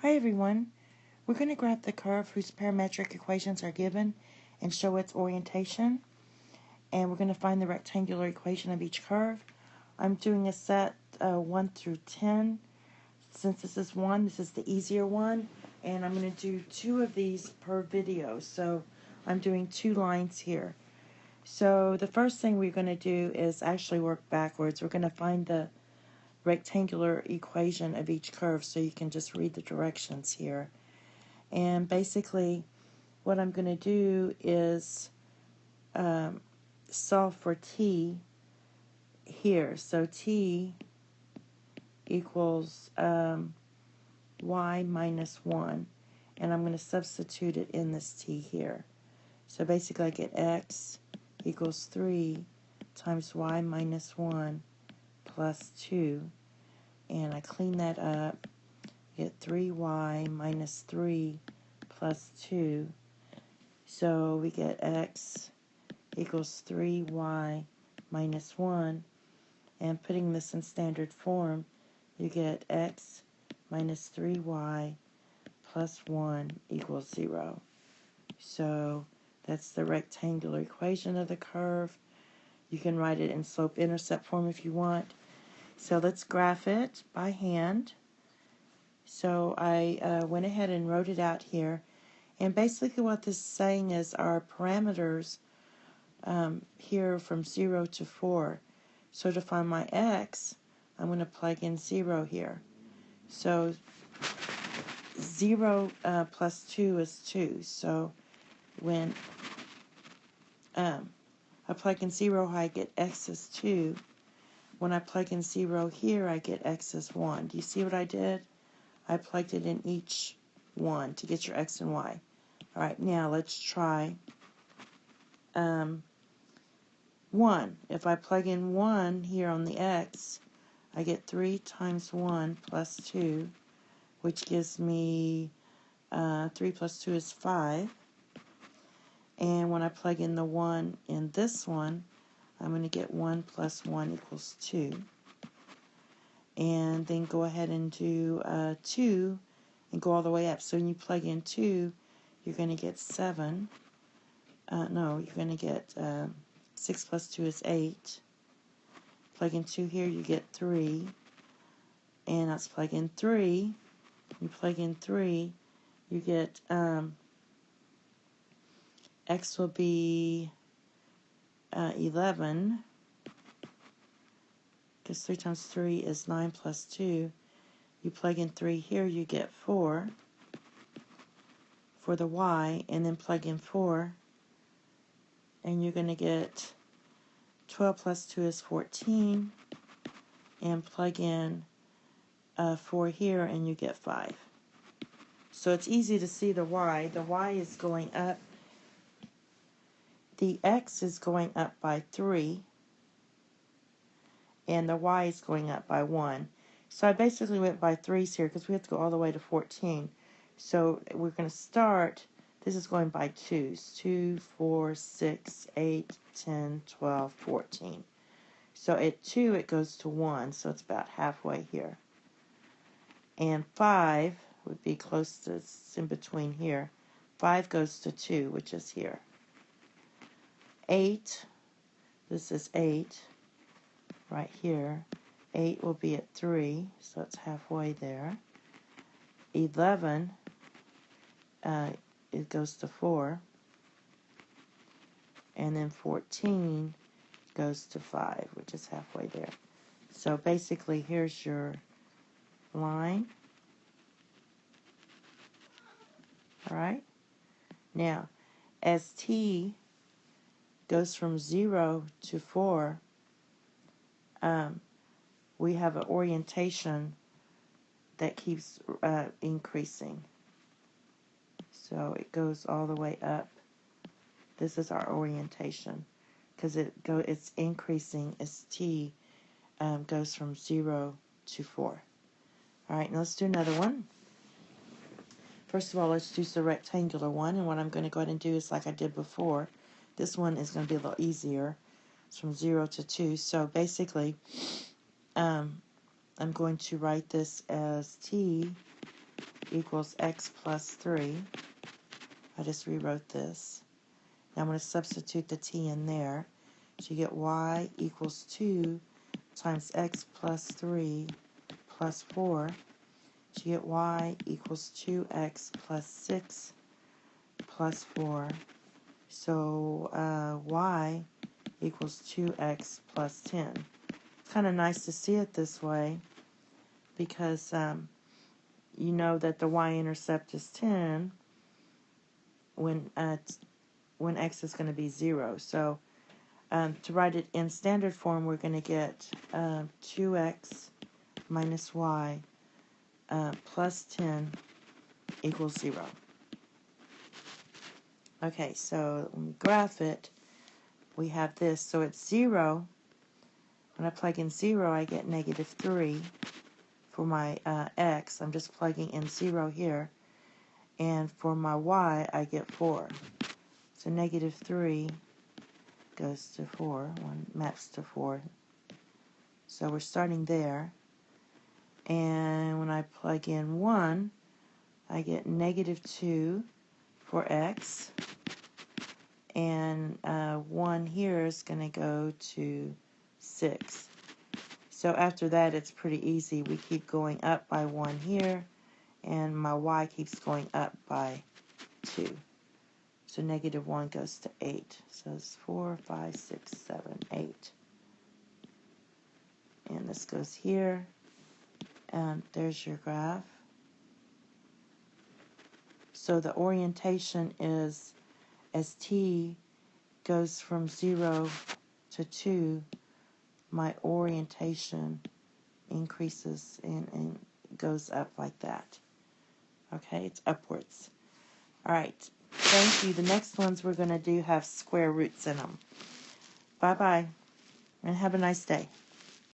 Hi everyone, we're going to graph the curve whose parametric equations are given and show its orientation, and we're going to find the rectangular equation of each curve. I'm doing a set 1 through 10. Since this is 1, this is the easier one, and I'm going to do 2 of these per video, so I'm doing 2 lines here. So the first thing we're going to do is actually work backwards. We're going to find the rectangular equation of each curve, so you can just read the directions here. And basically what I'm going to do is solve for t here. So t equals y minus 1, and I'm going to substitute it in this t here. So basically I get x equals 3 times y minus 1 plus 2, and I clean that up, get 3y minus 3 plus 2, so we get x equals 3y minus 1, and putting this in standard form, you get x minus 3y plus 1 equals 0. So that's the rectangular equation of the curve. You can write it in slope-intercept form if you want. So let's graph it by hand. So I went ahead and wrote it out here. And basically what this is saying is our parameters here from 0 to 4. So to find my x, I'm going to plug in 0 here. So 0 plus 2 is 2. So when I plug in 0, I get x is 2. When I plug in 0 here, I get x is 1. Do you see what I did? I plugged it in each one to get your x and y. All right, now let's try 1. If I plug in 1 here on the x, I get 3 times 1 plus 2, which gives me 3 plus 2 is 5. And when I plug in the 1 in this one, I'm going to get 1 plus 1 equals 2. And then go ahead and do 2 and go all the way up. So when you plug in 2, you're going to get 7. No, you're going to get 6 plus 2 is 8. Plug in 2 here, you get 3. And let's plug in 3. You plug in 3, you get x will be 11, because 3 times 3 is 9 plus 2. You plug in 3 here, you get 4 for the y, and then plug in 4, and you're going to get 12 plus 2 is 14, and plug in 4 here, and you get 5. So it's easy to see the y. The y is going up. The x is going up by 3, and the y is going up by 1. So I basically went by 3s here because we have to go all the way to 14. So we're going to start, this is going by 2s. 2, 4, 6, 8, 10, 12, 14. So at 2 it goes to 1, so it's about halfway here. And 5 would be close to, it's in between here. 5 goes to 2, which is here. 8, this is 8, right here. 8 will be at 3, so it's halfway there. 11, it goes to 4. And then 14 goes to 5, which is halfway there. So basically, here's your line. All right? Now, as t goes from 0 to 4, we have an orientation that keeps increasing. So it goes all the way up. This is our orientation because it's increasing as t goes from 0 to 4. All right, now let's do another one. First of all, let's do the rectangular one, and what I'm going to go ahead and do is like I did before. This one is going to be a little easier. It's from 0 to 2. So basically, I'm going to write this as t equals x plus 3. I just rewrote this. Now I'm going to substitute the t in there. So you get y equals 2 times x plus 3 plus 4. So you get y equals 2x plus 6 plus 4. So y equals 2x plus 10. It's kind of nice to see it this way because you know that the y-intercept is 10 when x is going to be 0. So to write it in standard form, we're going to get 2x minus y plus 10 equals 0. Okay, so when we graph it, we have this. So it's 0. When I plug in 0, I get negative 3 for my x. I'm just plugging in 0 here. And for my y, I get 4. So negative 3 goes to 4. 1 maps to 4. So we're starting there. And when I plug in 1, I get negative 2 for x. And 1 here is going to go to 6. So after that, it's pretty easy. We keep going up by 1 here, and my y keeps going up by 2. So negative 1 goes to 8. So it's 4, 5, 6, 7, 8. And this goes here. And there's your graph. So the orientation is as t goes from 0 to 2, my orientation increases and goes up like that. Okay, it's upwards. All right, thank you. The next ones we're going to do have square roots in them. Bye-bye, and have a nice day.